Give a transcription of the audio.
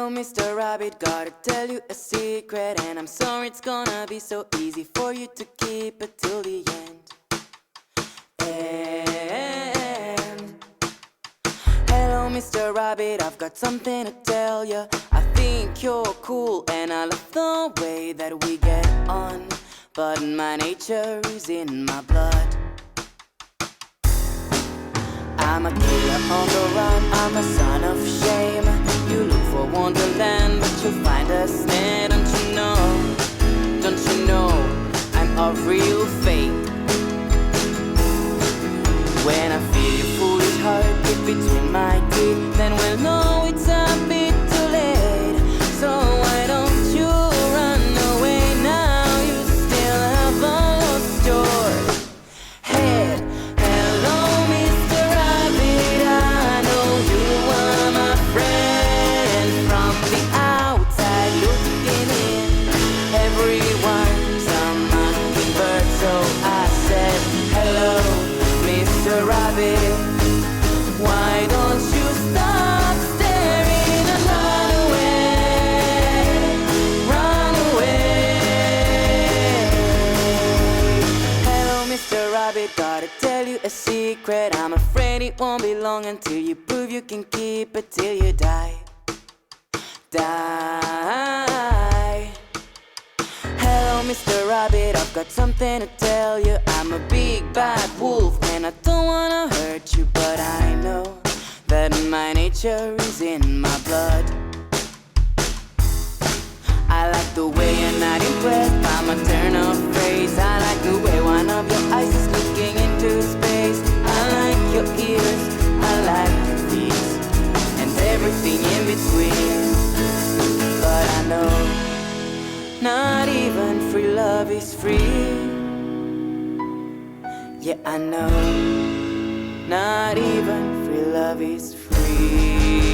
Mr. Rabbit, gotta tell you a secret, and I'm sorry it's gonna be so easy for you to keep it till the end. And hello, Mr. Rabbit, I've got something to tell you. I think you're cool, and I love the way that we get on, but my nature is in my blood. I'm a killer on the run, I'm a son of shame. You look for wonderland, but you'll find a snare. Don't you know, don't you know, I'm of real fate. When I feel your foolish heartbeat between my teeth, then we'll know it's a bit too late. So why don't you run away now? You still haven't lost your head. Hello, Mr. Rabbit, I know you are my friend. From the outside looking in, everyone's a mockingbird. So I said, hello, Mr. Rabbit, why don't you stop staring and run away, run away. Hello, Mr. Rabbit, gotta tell you a secret. I'm afraid it won't be long until you prove you can keep it till you die. Die. Hello, Mr. Rabbit, I've got something to tell you. I'm a big bad wolf, and I don't wanna hurt you, but I know that my nature is in my blood. I like the way you're not impressed by my turn of phrase. I like the way one of your eyes is looking into space. I like your ears, I like your feet, and everything in between. But I know not even free love is free. Yeah, I know not even free love is free.